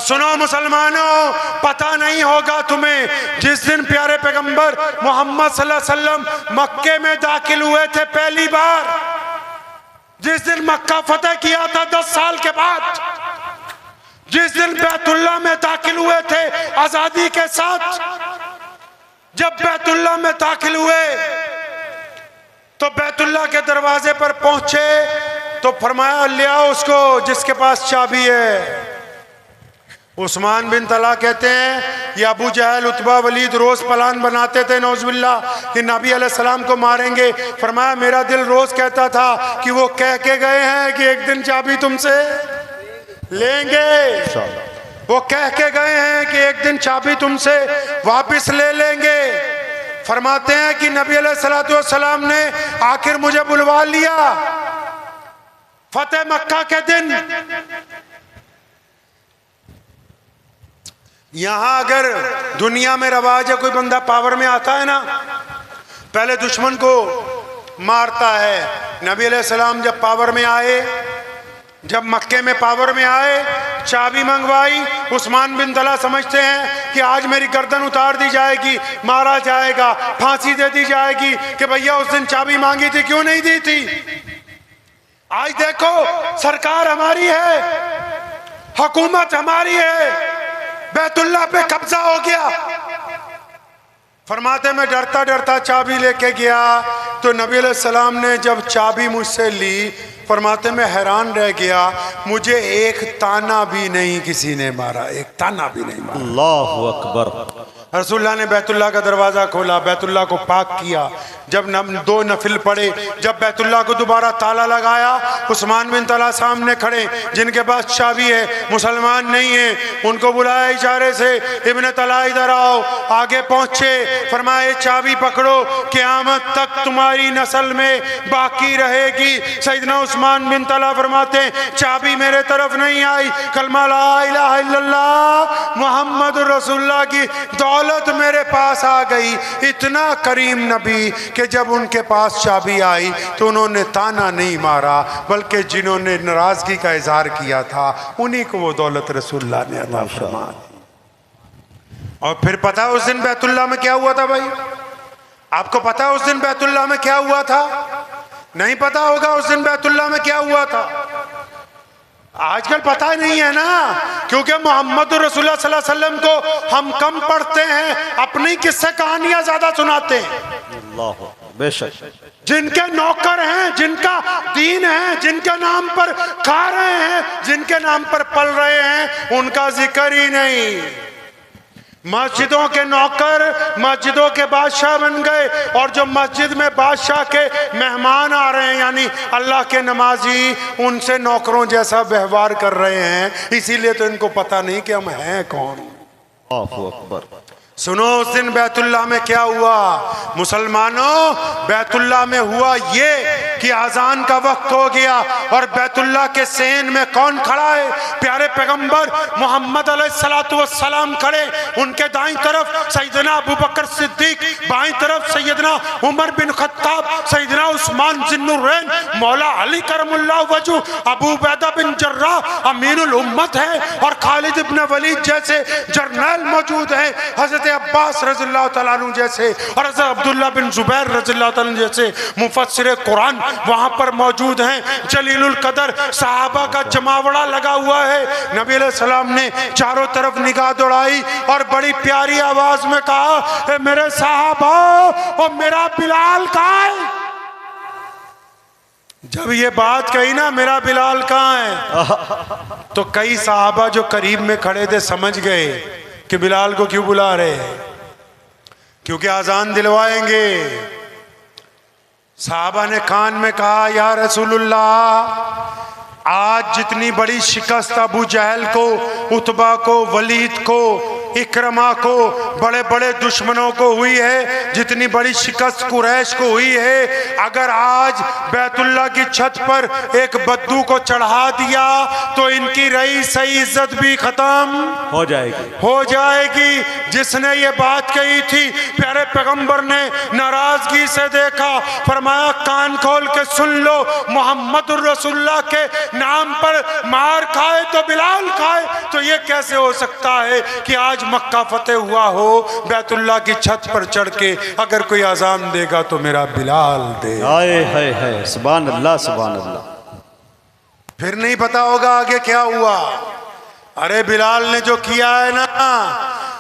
सुनो मुसलमानों, पता नहीं होगा तुम्हें, जिस दिन प्यारे पैगंबर मोहम्मद सल्लल्लाहु अलैहि वसल्लम मक्के में दाखिल हुए थे पहली बार, जिस दिन मक्का फतेह किया था 10 साल के बाद, जिस दिन बैतुल्ला में दाखिल हुए थे आजादी के साथ, जब बैतुल्ला में दाखिल हुए तो बैतुल्ला के दरवाजे पर पहुंचे तो फरमाया ले आओ उसको जिसके पास चाबी है। उस्मान बिन तला कहते हैं ये अबू जहल उतबा वलीद रोज प्लान बनाते थे नौजुबिल्लाह कि नबी अलैहिस्सलाम को मारेंगे। फरमाया मेरा दिल रोज कहता था कि वो कह के गए हैं कि एक दिन चाबी तुमसे लेंगे, वो कह के गए हैं कि एक दिन चाबी तुमसे वापस ले लेंगे। फरमाते हैं कि नबी अलैहिस्सलाम ने आखिर मुझे बुलवा लिया फतेह मक्का के दिन। यहां अगर दुनिया में रवाज है, कोई बंदा पावर में आता है ना, पहले दुश्मन को मारता है। नबी अलैहिस्सलाम जब पावर में आए, जब मक्के में पावर में आए, चाबी मंगवाई। उस्मान बिन तला समझते हैं कि आज मेरी गर्दन उतार दी जाएगी, मारा जाएगा, फांसी दे दी जाएगी कि भैया उस दिन चाबी मांगी थी क्यों नहीं दी थी। आज देखो सरकार हमारी है, हुकूमत हमारी है, बैतुल्ला पे कब्जा हो गया। फरमाते मैं डरता डरता चाबी लेके गया तो नबी अलैहिस्सलाम ने जब चाबी मुझसे ली, फरमाते मैं हैरान रह गया, मुझे एक ताना भी नहीं किसी ने मारा, एक ताना भी नहीं मारा। अल्लाहु अकबर। रसूलुल्लाह ने बैतुल्ला का दरवाजा खोला, बैतुल्ला को पाक किया, जब 2 नफिल पढ़े, जब बैतुल्ला को दोबारा ताला लगाया, उस्मान बिन तला सामने खड़े जिनके पास चाबी है, मुसलमान नहीं है, उनको बुलाया इशारे से, इब्ने तला इधर आओ। आगे पहुंचे, फरमाए चाबी पकड़ो, क़यामत तक तुम्हारी नस्ल में बाकी रहेगी। सैयदना उस्मान बिन तला फरमाते चाबी मेरे तरफ नहीं आई, कलमा ला इलाहा इल्लल्लाह मुहम्मदुर रसूलुल्लाह की दौलत मेरे पास आ गई। इतना करीम नबी कि जब उनके पास चाबी आई तो उन्होंने ताना नहीं मारा, बल्कि जिन्होंने नाराजगी का इजहार किया था उन्हीं को वो दौलत रसूलुल्लाह ने अता फरमा दी। और फिर पता है उस दिन बैतुल्ला में क्या हुआ था भाई? आपको पता है उस दिन बैतुल्ला में क्या हुआ था? नहीं पता होगा उस दिन बैतुल्ला में क्या हुआ था। आजकल पता नहीं है ना, क्योंकि मोहम्मद रसूलुल्लाह सल्लल्लाहु अलैहि वसल्लम को हम कम पढ़ते हैं, अपनी किस्से कहानियां ज्यादा सुनाते हैं। अल्लाह बेशक। जिनके नौकर हैं, जिनका दीन है, जिनके नाम पर खा रहे हैं, जिनके नाम पर पल रहे हैं, उनका जिक्र ही नहीं। मस्जिदों के नौकर मस्जिदों के बादशाह बन गए, और जो मस्जिद में बादशाह के मेहमान आ रहे हैं यानी अल्लाह के नमाजी, उनसे नौकरों जैसा व्यवहार कर रहे हैं। इसीलिए तो इनको पता नहीं कि हम हैं कौन। अल्लाहु अकबर। सुनो उस दिन बैतुल्ला में क्या हुआ मुसलमानों। बैतुल्ला में हुआ ये कि अजान का वक्त हो गया और बैतुल्ला के सेन में कौन खड़ा है? प्यारे पैगंबर मोहम्मद अलैहिस्सलातु वस्सलाम खड़े, उनके दाईं तरफ सैयदना अबू बकर सिद्दीक, बाईं तरफ सैयदना उमर बिन खत्ताब, सैयदना उस्मान जिन्नुरैन, मौला अली करमुल्लाह वजहू, अबू उबैदा बिन जर्राह अमीरुल उम्मत है, और खालिद इब्न वलीद जैसे जर्नैल मौजूद है, हजरत अब्बास रज़ियल्लाहु तआला अन्हु जैसे, और हजरत अब्दुल्लाह बिन जुबैर रज़ियल्लाहु तआला अन्हु जैसे मुफस्सिर कुरान वहां पर मौजूद हैं। जलीलुल कदर सहाबा का जमावड़ा लगा हुआ है। नबी अलैहि सलाम ने चारों तरफ निगाह दौड़ाई और बड़ी प्यारी आवाज में कहा, मेरे सहाबा और मेरा बिलाल कहाँ है? जब ये बात कही ना, मेरा बिलाल कहाँ है, तो कई सहाबा जो करीब में खड़े थे समझ गए कि बिलाल को क्यों बुला रहे हैं, क्योंकि आजान दिलवाएंगे। साहबा ने कान में कहा, या रसूलुल्लाह आज जितनी बड़ी शिकस्त अबू जहल को, उतबा को, वलीद को, इकरमा को, बड़े बड़े दुश्मनों को हुई है, जितनी बड़ी शिकस्त कुरैश को हुई है, अगर आज बैतुल्लाह की छत पर एक बद्दू को चढ़ा दिया तो इनकी रही सही इज्जत भी खत्म हो जाएगी। जिसने ये बात कही थी प्यारे पैगंबर ने नाराजगी से देखा, फरमाया कान खोल के सुन लो, मोहम्मदुर रसूलुल्लाह के नाम पर मार खाए तो बिलाल खाए, तो ये कैसे हो सकता है कि आज मक्का फतेह हुआ हो, बैतुल्लाह की छत पर चढ़ के अगर कोई अजान देगा तो मेरा बिलाल दे। हाय हाय हाय, सुभान अल्लाह सुभान अल्लाह। फिर नहीं पता होगा आगे क्या हुआ। अरे बिलाल ने जो किया है ना,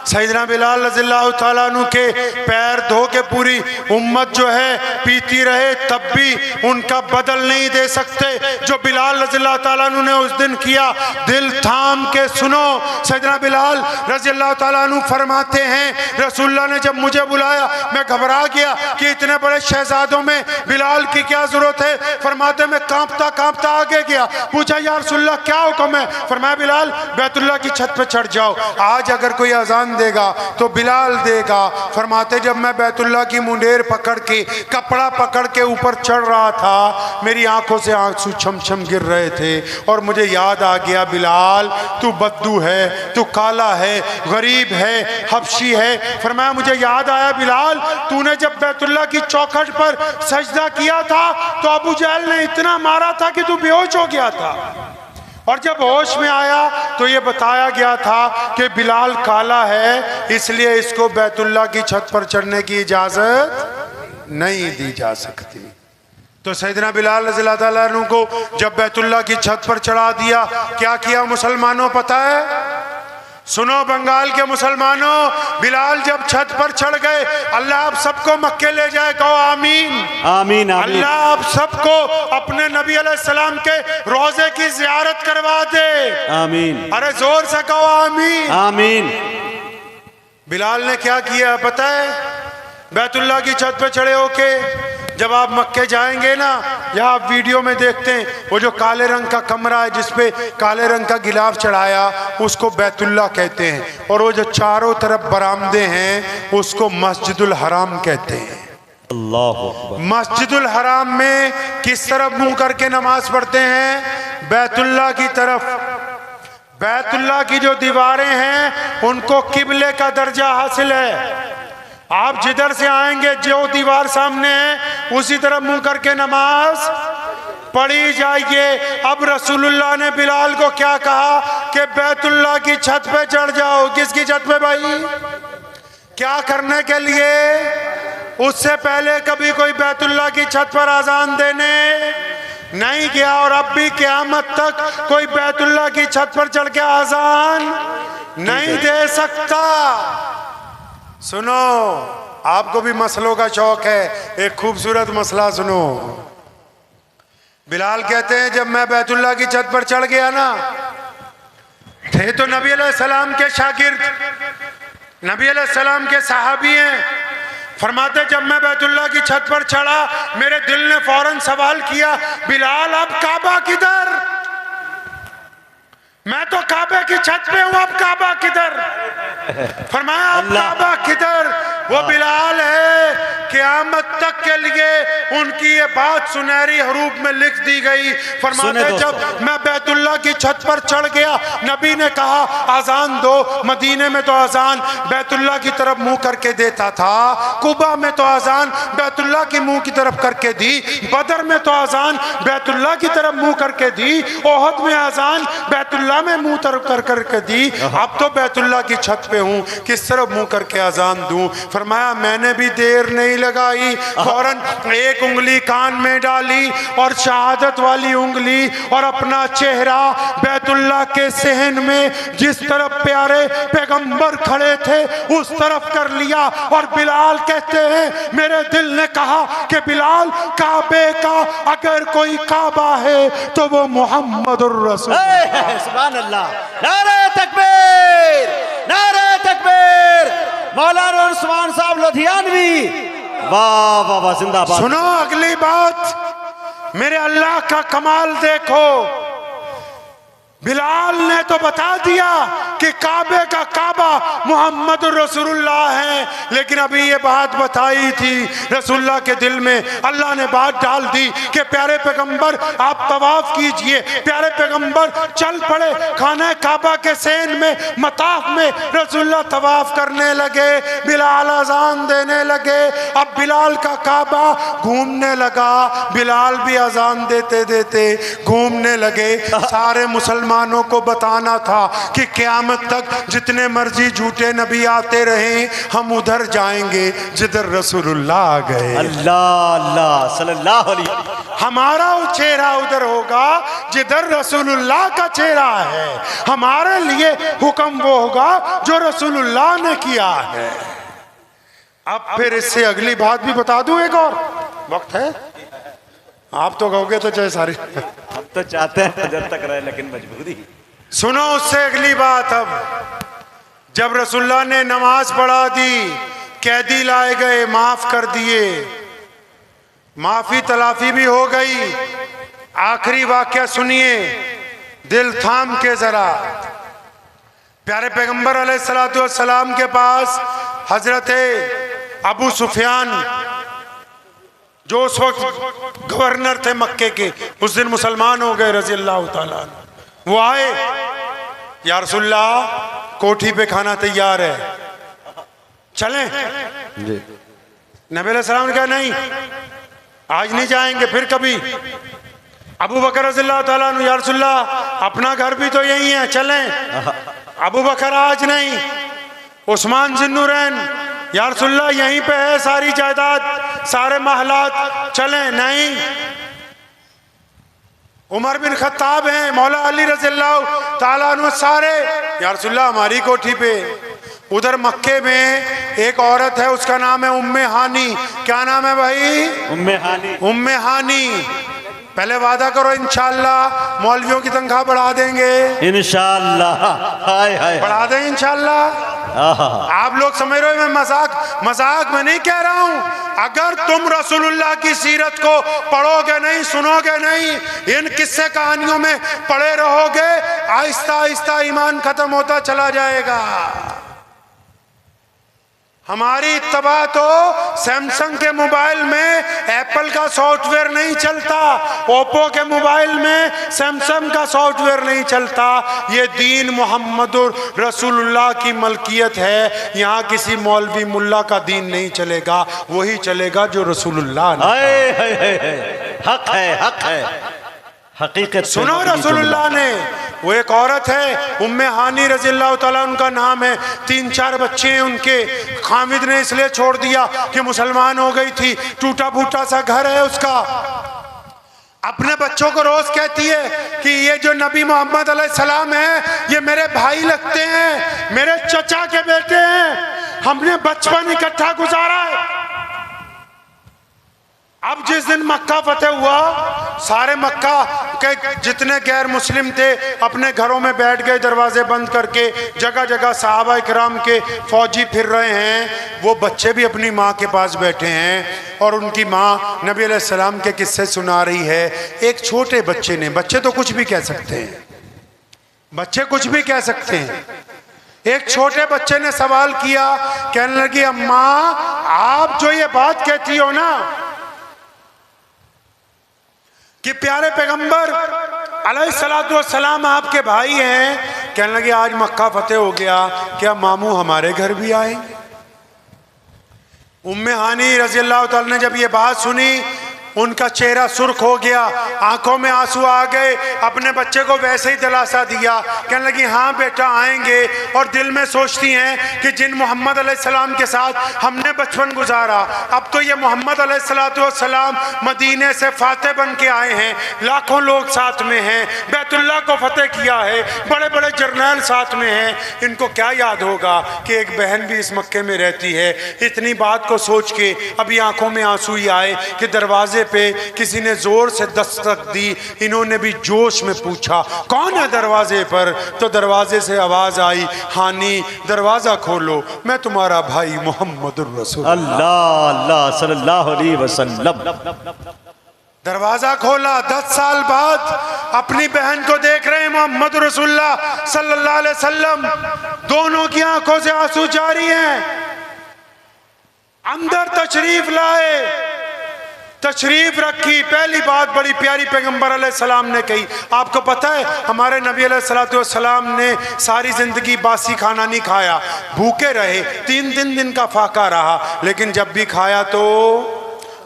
सैयदना बिलाल रज़ियल्लाहु ताला अन्हु के पैर धो के पूरी उम्मत जो है पीती रहे, तब भी उनका बदल नहीं दे सकते जो बिलाल रज़ियल्लाहु ताला अन्हु ने उस दिन किया। दिल थाम के सुनो, सैयदना बिलाल रज़ियल्लाहु ताला अन्हु फरमाते हैं रसूलुल्लाह ने जब मुझे बुलाया मैं घबरा गया कि इतने बड़े शहजादों में बिलाल की क्या जरूरत है। फरमाते मैं कांपता कांपता आगे गया, पूछा या रसूलुल्लाह क्या हुक्म है। फरमाया बिलाल बैतुल्लाह की छत पर चढ़ जाओ, आज अगर कोई अजान देगा तो बिलाल देगा। फरमाते जब मैं बैतुल्लाह की मुंडेर पकड़ के, कपड़ा पकड़ के ऊपर चढ़ रहा था, मेरी आंखों से आंसू छम छम गिर रहे थे और मुझे याद आ गया बिलाल तू बद्दू है, तू काला है, गरीब है, हबशी है। फरमाया मुझे याद आया बिलाल तूने जब बैतुल्लाह की चौखट पर सजदा किया था तो अबू जहल ने इतना मारा था कि तू बेहोश हो गया था, और जब होश में आया तो ये बताया गया था कि बिलाल काला है, इसलिए इसको बैतुल्लाह की छत पर चढ़ने की इजाजत नहीं दी जा सकती। तो सैयदना बिलाल रज़ियल्लाहु ताला अन्हु को जब बैतुल्लाह की छत पर चढ़ा दिया, क्या किया मुसलमानों पता है? सुनो बंगाल के मुसलमानों, बिलाल जब छत पर चढ़ गए, अल्लाह आप सबको मक्के ले जाए, कहो आमीन आमीन। अल्लाह आप सबको अपने नबी अलैहिस्सलाम के रोजे की जियारत करवा दे, आमीन। अरे जोर से कहो आमीन आमीन। बिलाल ने क्या किया पता है? बैतुल्लाह की छत पे चढ़े होके जब आप मक्के जाएंगे ना, यहाँ आप वीडियो में देखते हैं वो जो काले रंग का कमरा है जिसपे काले रंग का गिलाफ चढ़ाया, उसको बैतुल्लाह कहते हैं, और वो जो चारों तरफ बरामदे हैं उसको मस्जिदुल हराम कहते हैं। अल्लाह। मस्जिदुल हराम में किस तरफ मुंह करके नमाज पढ़ते हैं? बैतुल्लाह की तरफ। बैतुल्लाह की जो दीवारें हैं उनको किबले का दर्जा हासिल है। आप जिधर से आएंगे जो दीवार सामने है उसी तरफ मुंह करके नमाज पढ़ी जाइए। अब रसूलुल्लाह ने बिलाल को क्या कहा कि बैतुल्लाह की छत पे चढ़ जाओ। किसकी छत पे भाई? क्या करने के लिए? उससे पहले कभी कोई बैतुल्लाह की छत पर अजान देने नहीं गया, और अब भी क़यामत तक कोई बैतुल्लाह की छत पर चढ़ के अजान नहीं दे सकता। सुनो, आपको भी मसलों का शौक है, एक खूबसूरत मसला सुनो। बिलाल कहते हैं जब मैं बैतुल्लाह की छत पर चढ़ गया ना, थे तो नबी अलैहिस्सलाम के शागिर्द, नबी अलैहिस्सलाम के सहाबी हैं। फरमाते जब मैं बैतुल्लाह की छत पर चढ़ा मेरे दिल ने फौरन सवाल किया, बिलाल अब काबा किधर? मैं तो काबे की छत पे हूं, अब काबा किधर? फरमाया अब काबा किधर? वो बिलाल है, क़यामत तक के लिए उनकी ये बात सुनहरी हरूफ में लिख दी गई। फरमाते जब मैं बैतुल्लाह की छत पर चढ़ गया, नबी ने कहा अजान दो। मदीने में तो अजान बैतुल्लाह की तरफ मुंह करके देता था, कुबा में तो अजान बैतुल्लाह की मुंह की तरफ करके दी, बदर में तो अजान बैतुल्लाह की तरफ मुंह करके दी, ओहद में अजान बैतुल्लाह में मुंह तरफ करके दी। अब तो बैतुल्लाह की छत पे हूँ, किस तरफ मुंह करके अजान दूं? फरमाया मैंने भी देर नहीं लगाई, फौरन एक उंगली कान में डाली और शहादत वाली उंगली और अपना चेहरा बैतुल्लाह के सहन में जिस तरफ प्यारे पैगंबर खड़े थे उस तरफ कर लिया। और बिलाल कहते हैं मेरे दिल ने कहा कि बिलाल काबे का अगर कोई काबा है तो वो मोहम्मदुर रसूल। सुभान अल्लाह, नारे तकबीर, नारे तकबीर। मौलाना उस्मान साहब लुधियानवी, वाह वाह वाह, जिंदाबाद। सुनो अगली बात, मेरे अल्लाह का कमाल देखो। बिलाल ने तो बता दिया कि काबे का काबा मोहम्मद रसूलुल्लाह है, लेकिन अभी ये बात बताई थी रसूलुल्लाह के दिल में, अल्लाह ने बात डाल दी कि प्यारे पैगंबर आप तवाफ कीजिए। प्यारे पैगंबर चल पड़े खाना काबा के सेन में, मताफ में रसूलुल्लाह तवाफ करने लगे। बिलाल अजान देने लगे। अब बिलाल का काबा घूमने लगा, बिलाल भी अजान देते देते घूमने लगे। सारे मुसलमानों को बताना था कि क़यामत तक जितने मर्जी झूठे नबी आते रहे, हम उधर जाएंगे जिधर रसूलुल्लाह आ गए। अल्लाह अल्लाह सल्लल्लाहु अलैहि, हमारा चेहरा उधर होगा जिधर रसूलुल्लाह का चेहरा है। हमारे लिए हुक्म वो होगा जो रसूलुल्लाह ने किया है। अब फिर इससे अगली बात भी बता दूं, एक और वक्त है, आप तो कहोगे तो चाहे सारी, हम तो चाहते हैं फजर तक रहे लेकिन मजबूरी। सुनो उससे अगली बात। अब जब रसूलुल्लाह ने नमाज पढ़ा दी, कैदी लाए गए, माफ कर दिए, माफी तलाफी भी हो गई। आखिरी वाक्या सुनिए, दिल थाम के जरा। प्यारे पैगंबर अलैहिस्सलातु वस्सलाम के पास हजरत अबू सुफियान, जो उस वक्त गवर्नर थे मक्के के, उस दिन मुसलमान हो गए रज़ी अल्लाह ताला अन्हु। वो आए, या रसूलल्लाह कोठी पे खाना तैयार है, चलें? नबी अलैहिस्सलाम ने कहा नहीं, आज नहीं जाएंगे, फिर कभी। अबू बकर रज़ी अल्लाह ताला अन्हु, या रसूलल्लाह अपना घर भी तो यही है, चलें? अबू बकर आज नहीं। उस्मान ज़ुन्नुरैन, या रसूलल्लाह यहीं पे है सारी जायदाद, सारे महलात, चलें? नहीं। उमर बिन खत्ताब हैं, मौला अली रज़ियल्लाहु ताला अन्हु, सारे, या रसूलल्लाह हमारी कोठी पे। उधर मक्के में एक औरत है, उसका नाम है उम्मे हानी। क्या नाम है भाई? उम्मे हानी। उम्मे हानी। पहले वादा करो इंशाअल्लाह मौलवियों की तनख्वाह बढ़ा देंगे, इंशाअल्लाह। हाय हाय, बढ़ा दें इंशाअल्लाह। आप लोग समझ रहे हो, मैं मजाक में नहीं कह रहा हूं। अगर तुम रसूलुल्लाह की सीरत को पढ़ोगे नहीं, सुनोगे नहीं, इन किस्से कहानियों में पड़े रहोगे, आहिस्ता आहिस्ता ईमान खत्म होता चला जाएगा। हमारी इत्तबा तो सैमसंग के मोबाइल में एप्पल का सॉफ्टवेयर नहीं चलता, ओप्पो के मोबाइल में सैमसंग का सॉफ्टवेयर नहीं चलता। ये दीन मोहम्मदुर रसूलुल्लाह की मलकियत है। यहाँ किसी मौलवी मुल्ला का दीन नहीं चलेगा, वही चलेगा जो रसूलुल्लाह ने। हक है, हक है, हकीकत। सुनो, रसूलुल्लाह ने, वो एक औरत है उम्मे हानी रज़ियल्लाहु ताला, उनका नाम है, 3-4 बच्चे हैं उनके। खामिद ने इसलिए छोड़ दिया कि मुसलमान हो गई थी, टूटा फूटा सा घर है उसका। अपने बच्चों को रोज कहती है कि ये जो नबी मोहम्मद अलैहिस्सलाम है, ये मेरे भाई लगते हैं, मेरे चचा के बेटे हैं, हमने बचपन इकट्ठा गुजारा है। अब जिस दिन मक्का फतेह हुआ, सारे मक्का के जितने गैर मुस्लिम थे अपने घरों में बैठ गए, दरवाजे बंद करके। जगह जगह सहाबा इकराम के फौजी फिर रहे हैं, वो बच्चे भी अपनी माँ के पास बैठे हैं और उनकी माँ नबी अलैहिस्सलाम के किस्से सुना रही है। एक छोटे बच्चे ने, बच्चे तो कुछ भी कह सकते हैं, बच्चे कुछ भी कह सकते हैं, एक छोटे बच्चे ने सवाल किया, कहने लगी अम्मा आप जो ये बात कहती हो ना कि प्यारे पैगंबर अलैहिस्सलातु वस्सलाम आपके भाई हैं, कहने लगे आज मक्का फतेह हो गया, क्या मामू हमारे घर भी आएंगे? उम्मे हानी रज़ियल्लाहु ताला ने जब ये बात सुनी, उनका चेहरा सुर्ख हो गया, आंखों में आंसू आ गए, अपने बच्चे को वैसे ही दिलासा दिया, कहने लगी हाँ बेटा आएंगे। और दिल में सोचती हैं कि जिन मोहम्मद अलैहिस्सलाम के साथ हमने बचपन गुजारा, अब तो ये मोहम्मद अलैहिस्सलातु वस्सलाम मदीने से फातेह बन के आए हैं, लाखों लोग साथ में हैं, बैतुल्लाह को फतेह किया है, बड़े बड़े जर्नैल साथ में हैं, इनको क्या याद होगा कि एक बहन भी इस मक्के में रहती है। इतनी बात को सोच के अभी आंखों में आंसू ही आए कि दरवाजे पे किसी ने जोर से दस्तक दी। इन्होंने भी जोश में पूछा कौन है दरवाजे पर, तो दरवाजे से आवाज आई हानी दरवाजा खोलो, मैं तुम्हारा भाई मोहम्मद रसूल अल्लाह अल्लाह सल्लल्लाहु अलैहि वसल्लम। दरवाजा खोला, 10 साल बाद अपनी बहन को देख रहे हैं मोहम्मद रसूलुल्लाह सल्लल्लाहु अलैहि वसल्लम, दोनों की आंखों से आंसू जारी हैं। अंदर तशरीफ लाए, तशरीफ रखी। पहली बात बड़ी प्यारी पैगंबर अलैहिस्सलाम ने कही। आपको पता है हमारे नबी अलैहिस्सलाम ने सारी जिंदगी बासी खाना नहीं खाया, भूखे रहे, 3 दिन का फाका रहा, लेकिन जब भी खाया तो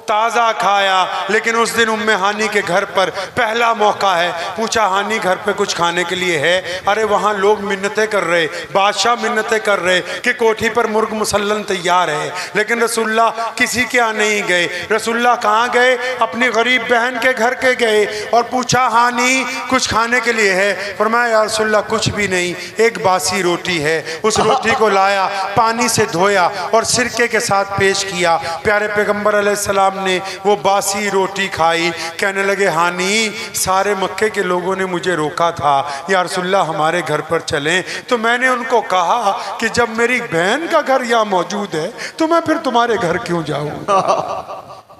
ताज़ा खाया। लेकिन उस दिन उम्मे हानी के घर पर पहला मौका है। पूछा हानी घर पे कुछ खाने के लिए है? अरे वहाँ लोग मिन्नतें कर रहे, बादशाह मिन्नतें कर रहे कि कोठी पर मुर्ग मुसल्लन तैयार है, लेकिन रसूलुल्लाह किसी के यहाँ नहीं गए। रसूलुल्लाह कहाँ गए? अपनी गरीब बहन के घर के गए और पूछा हानी कुछ खाने के लिए है? फरमाया या रसूलुल्लाह कुछ भी नहीं, एक बासी रोटी है। उस रोटी को लाया, पानी से धोया और सिरके के साथ पेश किया। प्यारे पैगंबर अलैहिस्सलाम ने वो बासी रोटी खाई। कहने लगे हानी सारे मक्के के लोगों ने मुझे रोका था या रसूलुल्लाह हमारे घर पर चलें, तो मैंने उनको कहा कि जब मेरी बहन का घर यहाँ मौजूद है तो मैं फिर तुम्हारे घर क्यों जाऊं?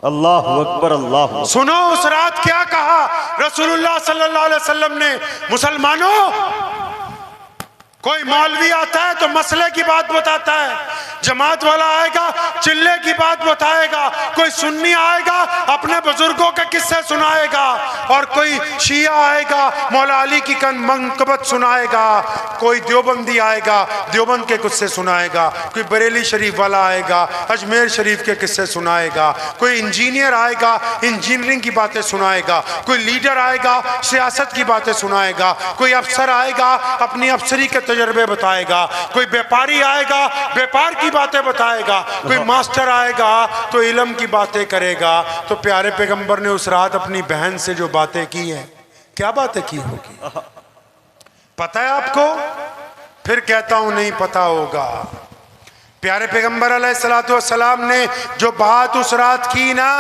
अल्लाह अकबर, अल्लाह। सुनो उस रात क्या कहा रसूलुल्लाह सल्लल्लाहु अलैहि वसल्लम ने, मुसलमानों कोई मौलवी आता है तो मसले की बात बताता है, जमात वाला आएगा चिल्ले की बात बताएगा, कोई सुन्नी आएगा अपने बुजुर्गों के किस्से सुनाएगा, और कोई शिया आएगा मौला अली की मनक़बत सुनाएगा, कोई देवबंदी आएगा देवबंद के किस्से सुनाएगा, कोई बरेली शरीफ वाला आएगा अजमेर शरीफ के किस्से सुनाएगा, कोई इंजीनियर आएगा इंजीनियरिंग की बातें सुनाएगा, कोई लीडर आएगा सियासत की बातें सुनाएगा, कोई अफसर आएगा अपनी अफसरी के तजर्बे बताएगा, कोई व्यापारी आएगा व्यापार की बातें बताएगा, कोई मास्टर आएगा तो इल्म की बातें करेगा। तो प्यारे पैगंबर ने उस रात अपनी बहन से जो बातें की हैं, क्या बातें की होगी पता है आपको? फिर कहता हूं नहीं पता होगा। प्यारे पैगंबर अलैहिस्सलातु वस्सलाम ने जो बात उस रात की ना,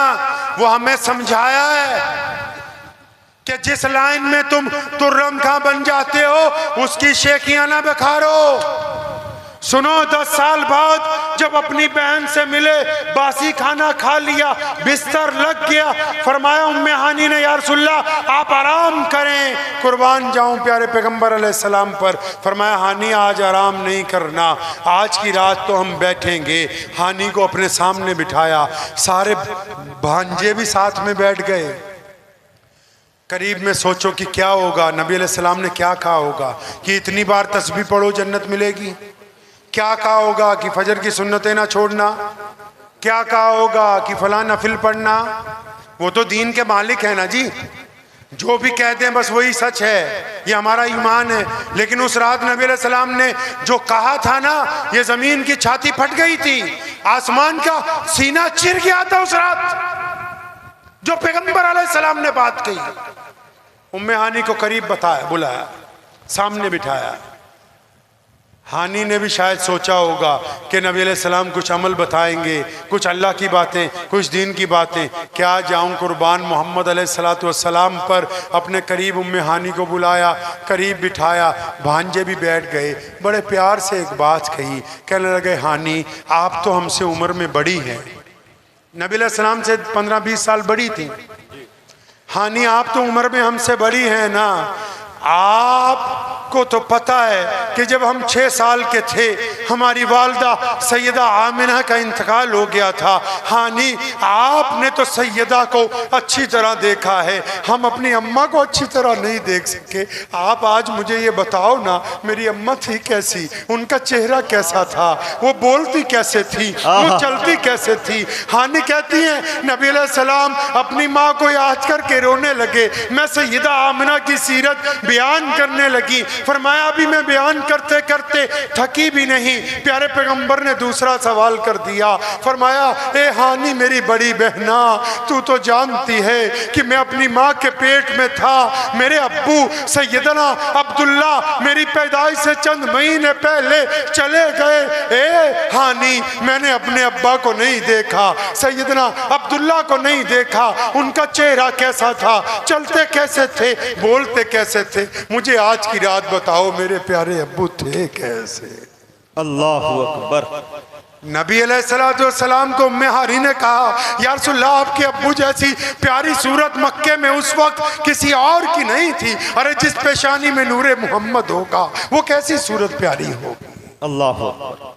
वो हमें समझाया है कि जिस लाइन में तुम तुर्रम खां बन जाते हो उसकी शेखियां ना बखारो। सुनो 10 साल बाद जब अपनी बहन से मिले, बासी खाना खा लिया, बिस्तर लग गया, फरमाया उम्मे हानी ने या रसूलल्लाह आप आराम करें, कुर्बान जाऊं प्यारे पैगंबर अलैहिस्सलाम पर। फरमाया हानी आज आराम नहीं करना, आज की रात तो हम बैठेंगे। हानी को अपने सामने बिठाया, सारे भांजे भी साथ में बैठ गए। करीब में सोचो कि क्या होगा, नबी अलैहिस्सलाम ने क्या कहा होगा कि इतनी बार तस्बीह पढ़ो जन्नत मिलेगी? क्या कहा होगा कि फजर की सुन्नतें ना छोड़ना? क्या कहा होगा कि फलां नफिल पढ़ना? वो तो दीन के मालिक है ना जी, जो भी कहते हैं बस वही सच है, ये हमारा ईमान है। लेकिन उस रात नबी अलैहिस्सलाम ने जो कहा था ना, ये जमीन की छाती फट गई थी, आसमान का सीना चिर गया था उस रात जो पैगंबर अलैहिस्सलाम ने बात कही। उम्मे हानी को करीब बताया, बुलाया, सामने बिठाया। हानी ने भी शायद सोचा होगा कि नबी अलैहिस्सलाम कुछ अमल बताएंगे, कुछ अल्लाह की बातें, कुछ दीन की बातें। क्या जाऊं कुर्बान मोहम्मद अलैहिस्सलातु वस्सलाम पर। अपने करीब उम्मे हानी को बुलाया, करीब बिठाया, भांजे भी बैठ गए। बड़े प्यार से एक बात कही, कहने लगे हानी आप तो हमसे उम्र में बड़ी हैं, नबी अलैहिस्सलाम से 15-20 साल बड़ी थी। हानी आप तो उम्र में हमसे बड़ी हैं ना, आपको तो पता है कि जब हम 6 साल के थे हमारी वालदा सैयदा आमिना का इंतकाल हो गया था। हानी आपने तो सैयदा को अच्छी तरह देखा है, हम अपनी अम्मा को अच्छी तरह नहीं देख सके। आप आज मुझे ये बताओ ना, मेरी अम्मा थी कैसी, उनका चेहरा कैसा था, वो बोलती कैसे थी, वो चलती कैसे थी? हानी कहती है नबी अलैहिस्सलाम अपनी माँ को याद करके रोने लगे। मैं सैयदा आमिना की सीरत बयान करने लगी। फरमाया अभी मैं बयान करते करते थकी भी नहीं। प्यारे पैगंबर ने दूसरा सवाल कर दिया, फरमाया ए हानी मेरी बड़ी बहना, तू तो जानती है कि मैं अपनी माँ के पेट में था, मेरे अब्बू सैयदना अब्दुल्ला मेरी पैदाइश से चंद महीने पहले चले गए। ए हानी मैंने अपने अब्बा को नहीं देखा, सैयदना अब्दुल्ला को नहीं देखा, उनका चेहरा कैसा था, चलते कैसे थे, बोलते कैसे थे, मुझे आज की रात बताओ मेरे प्यारे अब्बू थे कैसे? अल्लाहु अकबर। नबी अलैहिस्सलाम को उम्मे हारी ने कहा, या रसूलल्लाह आपके अब्बू जैसी प्यारी सूरत मक्के में उस वक्त किसी और की नहीं थी। अरे जिस पेशानी में नूरे मोहम्मद होगा वो कैसी सूरत प्यारी होगी। अल्लाह अकबर।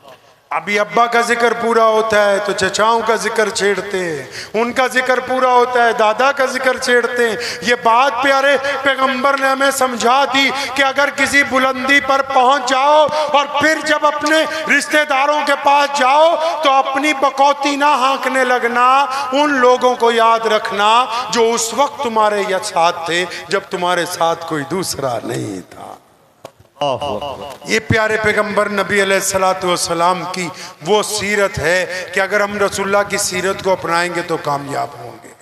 अभी अब्बा का जिक्र पूरा होता है तो चचाओं का जिक्र छेड़ते हैं, उनका जिक्र पूरा होता है दादा का जिक्र छेड़ते हैं। ये बात प्यारे पैगंबर ने हमें समझा दी कि अगर किसी बुलंदी पर पहुंच जाओ और फिर जब अपने रिश्तेदारों के पास जाओ तो अपनी बकौती ना हाँकने लगना, उन लोगों को याद रखना जो उस वक्त तुम्हारे साथ थे जब तुम्हारे साथ कोई दूसरा नहीं था। ये प्यारे पैगंबर नबी अलैहिस्सलाम की वो सीरत है कि अगर हम रसूलुल्लाह की सीरत को अपनाएंगे तो कामयाब होंगे,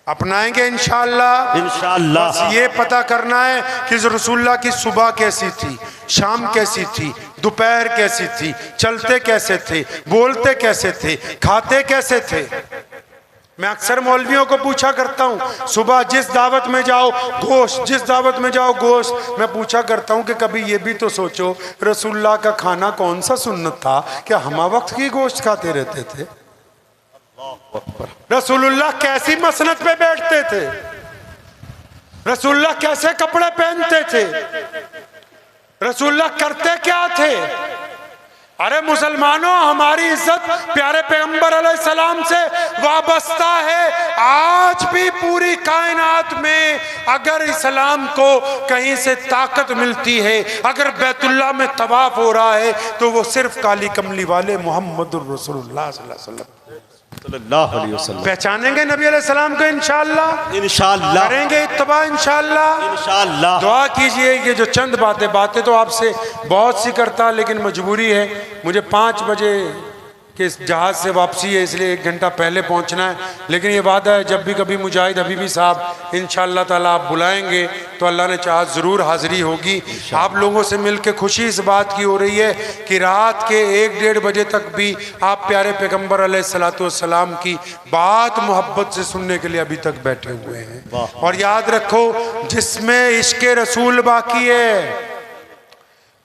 अपनाएंगे इंशाअल्लाह। इंशाअल्लाह। बस ये पता करना है कि रसूलुल्लाह की सुबह कैसी थी, शाम कैसी थी, दोपहर कैसी थी, चलते कैसे थे, बोलते कैसे थे, खाते कैसे थे। मैं अक्सर मौलवियों को पूछा करता हूँ, सुबह जिस दावत में जाओ गोश्त, जिस दावत में जाओ गोश्त। मैं पूछा करता हूँ कि कभी ये भी तो सोचो रसूलुल्लाह का खाना कौन सा सुन्नत था, क्या हम वक्त की गोश्त खाते रहते थे? रसूलुल्लाह कैसी मसनत पे बैठते थे, रसूलुल्लाह कैसे कपड़े पहनते थे, रसूलुल्लाह करते क्या थे। अरे मुसलमानों, हमारी इज्जत प्यारे पैगंबर अलैहिस्सलाम से वाबस्ता है। आज भी पूरी कायनात में अगर इस्लाम को कहीं से ताकत मिलती है, अगर बैतुल्लाह में तवाफ हो रहा है तो वो सिर्फ काली कमली वाले मोहम्मदुर रसूलुल्लाह सल्लल्लाहु अलैहि वसल्लम पहचानेंगे नबी अलैहिस्सलाम को इंशाअल्लाह। इंशाअल्लाह करेंगे इत्तबा इंशाअल्लाह। इंशाअल्लाह। दुआ कीजिए कि जो चंद बातें तो आपसे बहुत सी करता, लेकिन मजबूरी है, मुझे 5 बजे के जहाज़ से वापसी है, इसलिए 1 घंटा पहले पहुंचना है। लेकिन ये वादा है जब भी कभी मुजाहिद हबीबी साहब इंशाअल्लाह ताला आप बुलाएंगे तो अल्लाह ने चाहा ज़रूर हाज़िरी होगी। आप लोगों से मिलकर खुशी इस बात की हो रही है कि रात के 1-1.5 बजे तक भी आप प्यारे पैगंबर अलैहिस्सलाम की बात मोहब्बत से सुनने के लिए अभी तक बैठे हुए हैं। और याद रखो, जिसमें इश्क़ रसूल बाकी है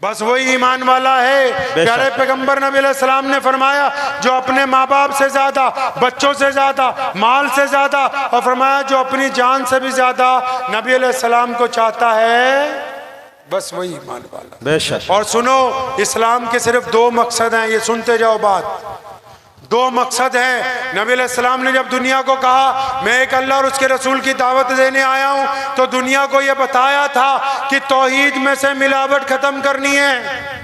बस वही ईमान वाला है। प्यारे पैगंबर नबी अलैहिस्सलाम ने फरमाया, जो अपने माँ बाप से ज्यादा, बच्चों से ज्यादा, माल से ज्यादा, और फरमाया जो अपनी जान से भी ज्यादा नबी अलैहिस्सलाम को चाहता है, बस वही ईमान वाला। बेशक। और सुनो, इस्लाम के सिर्फ 2 मकसद हैं, ये सुनते जाओ बात। 2 मकसद हैं। नबी अलैहिस्सलाम ने जब दुनिया को कहा मैं एक अल्लाह और उसके रसूल की दावत देने आया हूं, तो दुनिया को यह बताया था कि तौहीद में से मिलावट खत्म करनी है।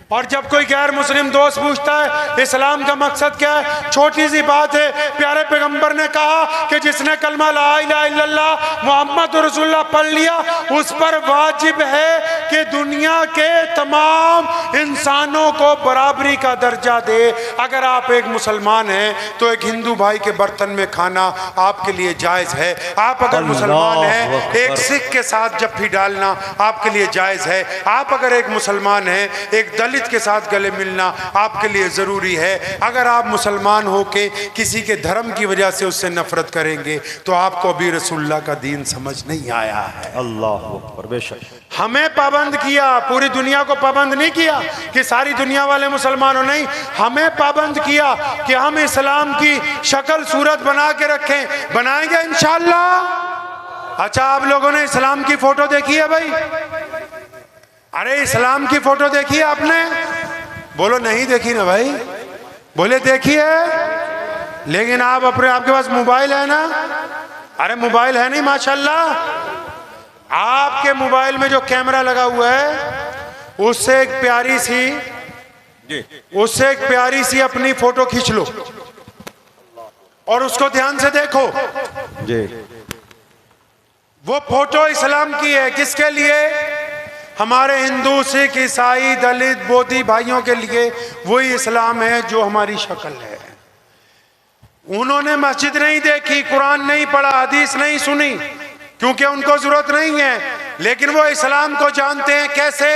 और जब कोई गैर मुस्लिम दोस्त पूछता है इस्लाम का मकसद क्या है, छोटी सी बात है, प्यारे पैगंबर ने कहा कि जिसने कलमा ला इलाहा इल्लल्लाह मुहम्मद रसूलुल्लाह पढ़ लिया, उस पर वाजिब है कि दुनिया के तमाम इंसानों को बराबरी का दर्जा दे। अगर आप एक मुसलमान हैं तो एक हिंदू भाई के बर्तन में खाना आपके लिए जायज़ है। आप अगर मुसलमान हैं, एक सिख के साथ जफ्फी डालना आपके लिए जायज़ है। आप अगर एक मुसलमान हैं, एक दलित के साथ गले मिलना आपके लिए जरूरी है। अगर आप मुसलमान होके किसी के धर्म की वजह से उससे नफरत करेंगे तो आपको अभी रसूलुल्लाह का दीन समझ नहीं आया है। अल्लाह अकबर। बेशक। हमें पाबंद किया, पूरी दुनिया को पाबंद नहीं किया कि सारी दुनिया वाले मुसलमानों, नहीं, हमें पाबंद किया कि हम इस्लाम की शक्ल सूरत बना के रखें। बनाएंगे इंशाअल्लाह। अच्छा, आप लोगों ने इस्लाम की फोटो देखी है भाई? अरे इस्लाम की फोटो देखी है आपने? बोलो नहीं देखी ना भाई, बोले देखी है। लेकिन आप आपके पास मोबाइल है ना? अरे मोबाइल है नहीं माशाल्लाह। आपके मोबाइल में जो कैमरा लगा हुआ है उससे एक प्यारी सी अपनी फोटो खींच लो और उसको ध्यान से देखो जी। वो फोटो इस्लाम की है। किसके लिए? हमारे हिंदू, सिख, ईसाई, दलित, बोधी भाइयों के लिए वही इस्लाम है जो हमारी शक्ल है। उन्होंने मस्जिद नहीं देखी, कुरान नहीं पढ़ा, हदीस नहीं सुनी, क्योंकि उनको जरूरत नहीं है। लेकिन वो इस्लाम को जानते हैं। कैसे?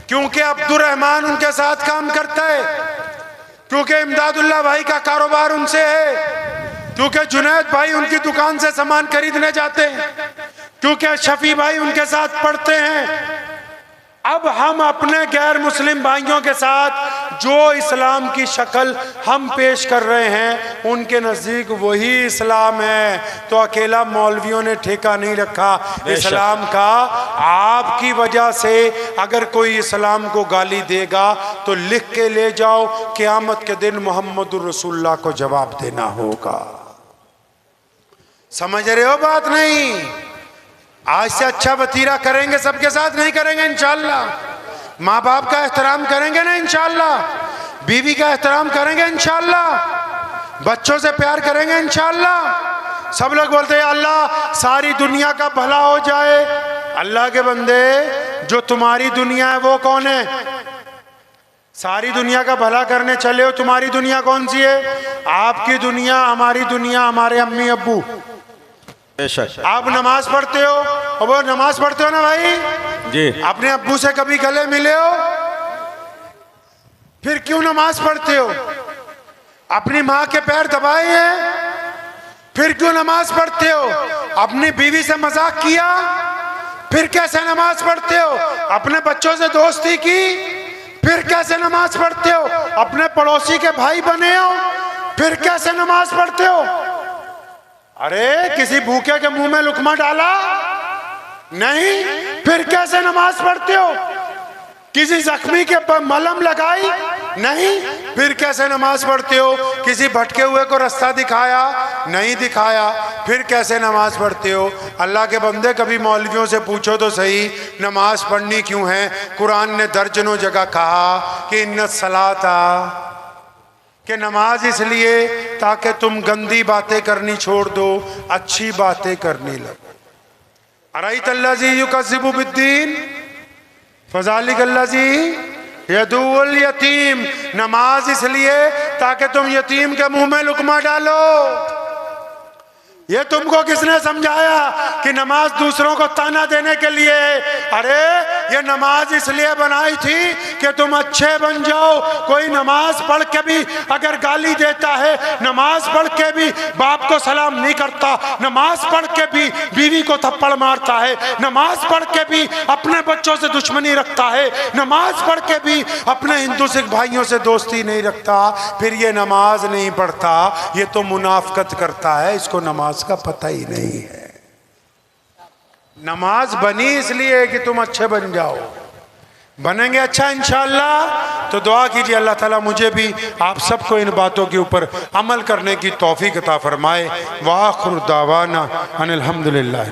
क्योंकि अब्दुर्रहमान उनके साथ काम करता है, क्योंकि इमदादुल्लाह भाई का कारोबार उनसे है, क्योंकि जुनैद भाई उनकी दुकान से सामान खरीदने जाते हैं, क्योंकि शफी भाई उनके साथ पढ़ते हैं। अब हम अपने गैर मुस्लिम भाइयों के साथ जो इस्लाम की शक्ल हम पेश कर रहे हैं उनके नज़दीक वही इस्लाम है। तो अकेला मौलवियों ने ठेका नहीं रखा इस्लाम का। आपकी वजह से अगर कोई इस्लाम को गाली देगा तो लिख के ले जाओ, क़यामत के दिन मोहम्मदुर रसूलुल्लाह को जवाब देना होगा। समझ रहे हो बात? नहीं, आज से अच्छा वतीरा करेंगे, सबके साथ नहीं करेंगे इंशाअल्लाह। माँ बाप का एहतराम करेंगे ना इंशाअल्लाह, बीवी का एहतराम करेंगे इंशाअल्लाह, बच्चों से प्यार करेंगे इंशाअल्लाह। सब लोग बोलते हैं अल्लाह सारी दुनिया का भला हो जाए। अल्लाह के बंदे, जो तुम्हारी दुनिया है वो कौन है? सारी दुनिया का भला करने चले हो, तुम्हारी दुनिया कौन सी है? आपकी दुनिया, हमारी दुनिया, हमारे अम्मी अब्बू। आप नमाज पढ़ते हो, और वो नमाज पढ़ते हो ना भाई जी, अपने अब्बू से कभी गले मिले हो? फिर क्यों नमाज पढ़ते हो? अपनी माँ के पैर दबाए हैं, फिर क्यों नमाज पढ़ते हो? अपनी बीवी से मजाक किया, फिर कैसे नमाज पढ़ते हो? अपने बच्चों से दोस्ती की, फिर कैसे नमाज पढ़ते हो? अपने पड़ोसी के भाई बने हो, फिर कैसे नमाज पढ़ते हो? अरे किसी भूखे के मुंह में लुकमा डाला नहीं, फिर कैसे नमाज पढ़ते हो? किसी जख्मी के पर मलहम लगाई नहीं, फिर कैसे नमाज पढ़ते हो? किसी भटके हुए को रास्ता दिखाया नहीं, दिखाया, फिर कैसे नमाज पढ़ते हो? अल्लाह के बंदे, कभी मौलवियों से पूछो तो सही नमाज पढ़नी क्यों है। कुरान ने दर्जनों जगह कहा कि इन्ना सलाता, कि नमाज इसलिए ताकि तुम गंदी बातें करनी छोड़ दो, अच्छी बातें करने लगो। अराइत अल्लाजी युकज़्ज़िबु बिद्दीन फ़ज़ालिक अल्लाजी यदुल यतीम। नमाज इसलिए ताकि तुम यतीम के मुंह में लुकमा डालो। ये तुमको किसने समझाया कि नमाज दूसरों को ताना देने के लिए? अरे ये नमाज इसलिए बनाई थी कि तुम अच्छे बन जाओ। कोई नमाज पढ़ के भी अगर गाली देता है, नमाज पढ़ के भी बाप को सलाम नहीं करता, नमाज पढ़ के भी बीवी को थप्पड़ मारता है, नमाज पढ़ के भी अपने बच्चों से दुश्मनी रखता है, नमाज पढ़ के भी अपने हिंदू सिख भाइयों से दोस्ती नहीं रखता, फिर ये नमाज नहीं पढ़ता, ये तो मुनाफकत करता है, इसको नमाज का पता ही नहीं है। नमाज बनी इसलिए कि तुम अच्छे बन जाओ। बनेंगे अच्छा इंशाअल्लाह। तो दुआ कीजिए अल्लाह ताला मुझे भी आप सबको इन बातों के ऊपर अमल करने की तौफीक अता फरमाए। वाखिर दावाना अनिल हम्दुलिल्लाह।